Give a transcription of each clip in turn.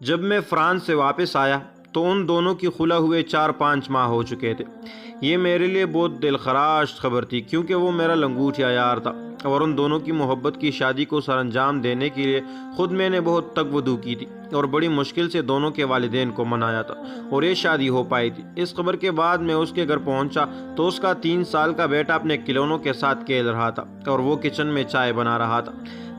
جب میں فرانس سے واپس آیا تو ان دونوں کی خلا ہوئے 4-5 ماہ ہو چکے تھے۔ یہ میرے لیے بہت دلخراش خبر تھی، کیونکہ وہ میرا لنگوٹیا یار تھا اور ان دونوں کی محبت کی شادی کو سر انجام دینے کے لیے خود میں نے بہت تگودو کی تھی اور بڑی مشکل سے دونوں کے والدین کو منایا تھا اور یہ شادی ہو پائی تھی۔ اس خبر کے بعد میں اس کے گھر پہنچا تو اس کا 3 سال کا بیٹا اپنے کھلونوں کے ساتھ کھیل رہا تھا اور وہ کچن میں چائے بنا رہا تھا۔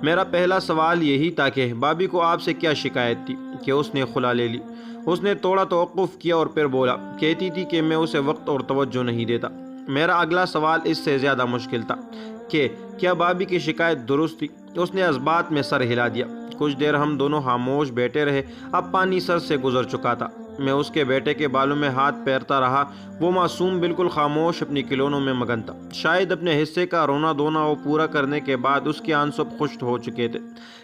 میرا پہلا سوال یہی تھا کہ بھابھی کو آپ سے کیا شکایت تھی کہ اس نے خلا لے لی؟ اس نے تھوڑا توقف کیا اور پھر بولا، کہتی تھی کہ میں اسے وقت اور توجہ نہیں دیتا۔ میرا اگلا سوال اس سے زیادہ مشکل تھا کہ کیا بھابھی کی شکایت درست تھی؟ اس نے اس بات میں سر ہلا دیا۔ کچھ دیر ہم دونوں خاموش بیٹھے رہے۔ اب پانی سر سے گزر چکا تھا۔ میں اس کے بیٹے کے بالوں میں ہاتھ پھیرتا رہا۔ وہ معصوم بالکل خاموش اپنی کھلونوں میں مگن تھا۔ شاید اپنے حصے کا رونا دھونا وہ پورا کرنے کے بعد اس کے آنسو خشک ہو چکے تھے۔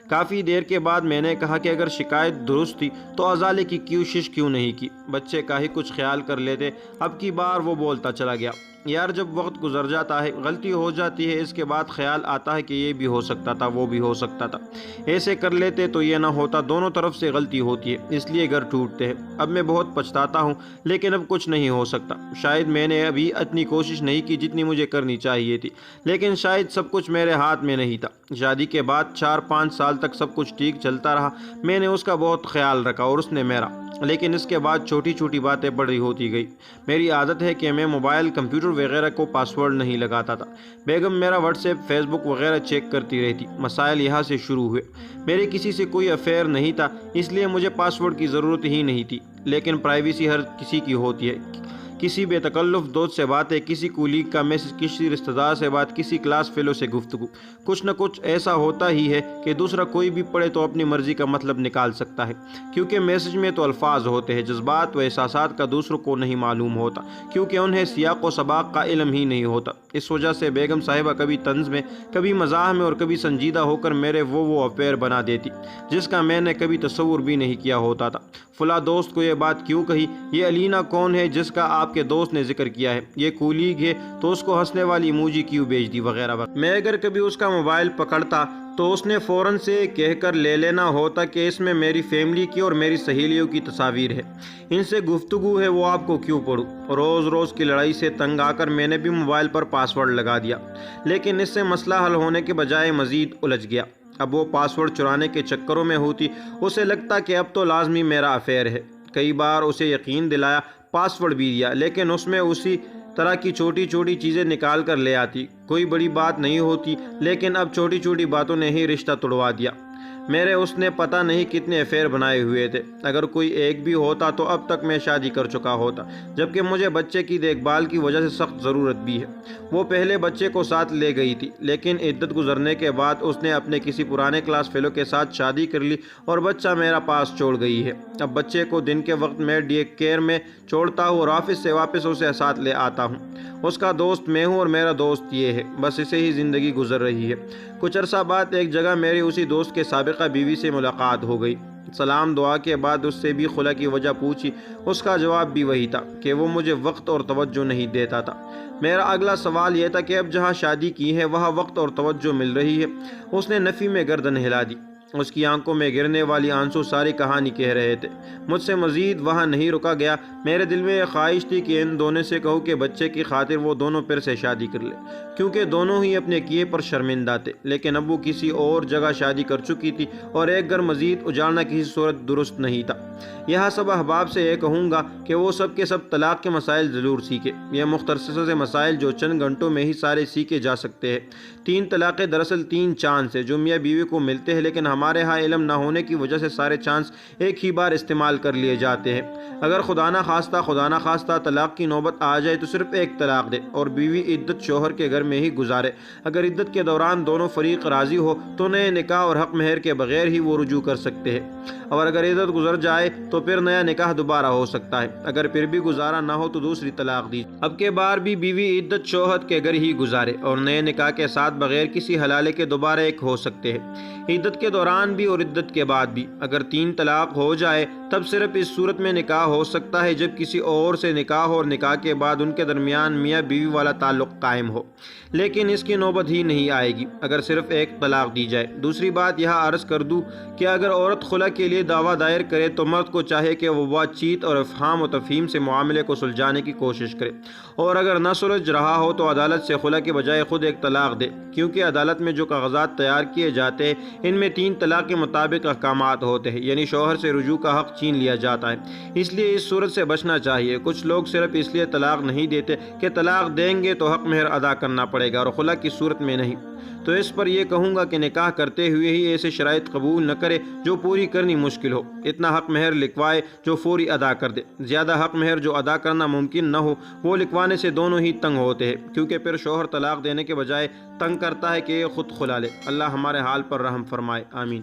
کافی دیر کے بعد میں نے کہا کہ اگر شکایت درست تھی تو ازالے کی کوشش کیوں نہیں کی؟ بچے کا ہی کچھ خیال کر لیتے۔ اب کی بار وہ بولتا چلا گیا، یار جب وقت گزر جاتا ہے، غلطی ہو جاتی ہے، اس کے بعد خیال آتا ہے کہ یہ بھی ہو سکتا تھا، وہ بھی ہو سکتا تھا، ایسے کر لیتے تو یہ نہ ہوتا۔ دونوں طرف سے غلطی ہوتی ہے، اس لیے گھر ٹوٹتے ہیں۔ اب میں بہت پچھتاتا ہوں، لیکن اب کچھ نہیں ہو سکتا۔ شاید میں نے ابھی اتنی کوشش نہیں کی جتنی مجھے کرنی چاہیے تھی، لیکن شاید سب کچھ میرے ہاتھ میں نہیں تھا۔ شادی کے بعد 4-5 سال تک سب کچھ ٹھیک چلتا رہا۔ میں نے اس کا بہت خیال رکھا اور اس نے میرا، لیکن اس کے بعد چھوٹی چھوٹی باتیں بڑی ہوتی گئی۔ میری عادت ہے کہ میں موبائل، کمپیوٹر وغیرہ کو پاسورڈ نہیں لگاتا تھا۔ بیگم میرا واٹس ایپ، فیس بک وغیرہ چیک کرتی رہتی۔ مسائل یہاں سے شروع ہوئے۔ میرے کسی سے کوئی افیئر نہیں تھا، اس لیے مجھے پاسورڈ کی ضرورت ہی نہیں تھی، لیکن پرائیویسی ہر کسی کی ہوتی ہے۔ کسی بے تکلف دوست سے باتیں، کسی کولیگ کا میسج، کسی رشتہ دار سے بات، کسی کلاس فیلو سے گفتگو، کچھ نہ کچھ ایسا ہوتا ہی ہے کہ دوسرا کوئی بھی پڑھے تو اپنی مرضی کا مطلب نکال سکتا ہے، کیونکہ میسج میں تو الفاظ ہوتے ہیں، جذبات و احساسات کا دوسروں کو نہیں معلوم ہوتا، کیونکہ انہیں سیاق و سباق کا علم ہی نہیں ہوتا۔ اس وجہ سے بیگم صاحبہ کبھی طنز میں، کبھی مزاح میں اور کبھی سنجیدہ ہو کر میرے وہ افیئر بنا دیتی جس کا میں نے کبھی تصور بھی نہیں کیا ہوتا تھا۔ فلاں دوست کو یہ بات کیوں کہی؟ یہ الینا کون ہے جس کا آپ کے دوست نے ذکر کیا ہے؟ یہ کولیگ ہے تو اس کو ہنسنے والی ایموجی کیوں بھیج دی؟ وغیرہ وغیرہ۔ میں اگر کبھی اس کا موبائل پکڑتا تو اس نے فوراً سے کہہ کر لے لینا ہوتا کہ اس میں میری فیملی کی اور میری سہیلیوں کی تصاویر ہے، ان سے گفتگو ہے، وہ آپ کو کیوں پڑھوں؟ روز روز کی لڑائی سے تنگ آ کر میں نے بھی موبائل پر پاسورڈ لگا دیا، لیکن اس سے مسئلہ حل ہونے کے بجائے مزید الجھ گیا۔ اب وہ پاسورڈ چرانے کے چکروں میں ہوتی، اسے لگتا کہ اب تو لازمی میرا افیئر ہے۔ کئی بار اسے یقین دلایا، پاسورڈ بھی دیا، لیکن اس میں اسی طرح کی چھوٹی چھوٹی چیزیں نکال کر لے آتی۔ کوئی بڑی بات نہیں ہوتی، لیکن اب چھوٹی چھوٹی باتوں نے ہی رشتہ توڑوا دیا۔ میرے اس نے پتہ نہیں کتنے افیئر بنائے ہوئے تھے، اگر کوئی ایک بھی ہوتا تو اب تک میں شادی کر چکا ہوتا، جبکہ مجھے بچے کی دیکھ بھال کی وجہ سے سخت ضرورت بھی ہے۔ وہ پہلے بچے کو ساتھ لے گئی تھی، لیکن عدت گزرنے کے بعد اس نے اپنے کسی پرانے کلاس فیلو کے ساتھ شادی کر لی اور بچہ میرا پاس چھوڑ گئی ہے۔ اب بچے کو دن کے وقت میں ڈے کیئر میں چھوڑتا ہوں اور آفس سے واپس اسے ساتھ لے آتا ہوں۔ اس کا دوست میں ہوں اور میرا دوست یہ ہے، بس اسے ہی زندگی گزر رہی ہے۔ کچھ عرصہ بعد ایک جگہ میری اسی دوست کے سابقہ بیوی سے ملاقات ہو گئی۔ سلام دعا کے بعد اس سے بھی خلا کی وجہ پوچھی۔ اس کا جواب بھی وہی تھا کہ وہ مجھے وقت اور توجہ نہیں دیتا تھا۔ میرا اگلا سوال یہ تھا کہ اب جہاں شادی کی ہے وہاں وقت اور توجہ مل رہی ہے؟ اس نے نفی میں گردن ہلا دی۔ اس کی آنکھوں میں گرنے والی آنسو ساری کہانی کہہ رہے تھے۔ مجھ سے مزید وہاں نہیں رکا گیا۔ میرے دل میں ایک خواہش تھی کہ ان دونوں سے کہوں کہ بچے کی خاطر وہ دونوں پھر سے شادی کر لے، کیونکہ دونوں ہی اپنے کیے پر شرمندہ تھے، لیکن اب وہ کسی اور جگہ شادی کر چکی تھی اور ایک گھر مزید اجاڑنا کسی صورت درست نہیں تھا۔ یہاں سب احباب سے یہ کہوں گا کہ وہ سب کے سب طلاق کے مسائل ضرور سیکھیں۔ یہ مختصر سے مسائل جو چند گھنٹوں میں ہی سارے سیکھے جا سکتے ہیں۔ 3 طلاقیں دراصل 3 چانس ہیں جو میاں بیوی کو ملتے ہیں، لیکن ہمارے ہاں علم نہ ہونے کی وجہ سے سارے چانس ایک ہی بار استعمال کر لیے جاتے ہیں۔ اگر خدا نہ خواستہ طلاق کی نوبت آ جائے تو صرف ایک طلاق دے اور بیوی عدت شوہر کے گھر میں ہی گزارے۔ اگر عدت کے دوران دونوں فریق راضی ہو تو نئے نکاح اور حق مہر کے بغیر ہی وہ رجوع کر سکتے ہیں، اور اگر عدت گزر جائے تو پھر نیا نکاح دوبارہ ہو سکتا ہے۔ اگر پھر بھی گزارا نہ ہو تو دوسری طلاق دی۔ اب کے بار بھی بیوی عدت شوہر کے گھر ہی گزارے اور نئے نکاح کے ساتھ بغیر کسی حلالے کے دوبارہ ایک ہو سکتے ہیں۔ عدت کے دوران دوران بھی اور عدت کے بعد بھی۔ اگر 3 طلاق ہو جائے تب صرف اس صورت میں نکاح ہو سکتا ہے جب کسی اور سے نکاح ہو اور نکاح کے بعد ان کے درمیان میاں بیوی والا تعلق قائم ہو، لیکن اس کی نوبت ہی نہیں آئے گی اگر صرف ایک طلاق دی جائے۔ دوسری بات یہاں عرض کر دوں کہ اگر عورت خلا کے لیے دعویٰ دائر کرے تو مرد کو چاہے کہ وہ بات چیت اور افہام و تفہیم سے معاملے کو سلجھانے کی کوشش کرے، اور اگر نہ سلجھ رہا ہو تو عدالت سے خلا کے بجائے خود ایک طلاق دے، کیونکہ عدالت میں جو کاغذات تیار کیے جاتے ہیں ان میں 3 طلاق کے مطابق احکامات ہوتے ہیں، یعنی شوہر سے رجوع کا حق چھین لیا جاتا ہے۔ اس لیے اس صورت سے بچنا چاہیے۔ کچھ لوگ صرف اس لیے طلاق نہیں دیتے کہ طلاق دیں گے تو حق مہر ادا کرنا پڑے گا اور خلا کی صورت میں نہیں، تو اس پر یہ کہوں گا کہ نکاح کرتے ہوئے ہی ایسے شرائط قبول نہ کرے جو پوری کرنی مشکل ہو۔ اتنا حق مہر لکھوائے جو فوری ادا کر دے۔ زیادہ حق مہر جو ادا کرنا ممکن نہ ہو وہ لکھوانے سے دونوں ہی تنگ ہوتے ہیں، کیونکہ پھر شوہر طلاق دینے کے بجائے تنگ کرتا ہے کہ یہ خود خلا لے۔ اللہ ہمارے حال پر رحم فرمائے، آمین۔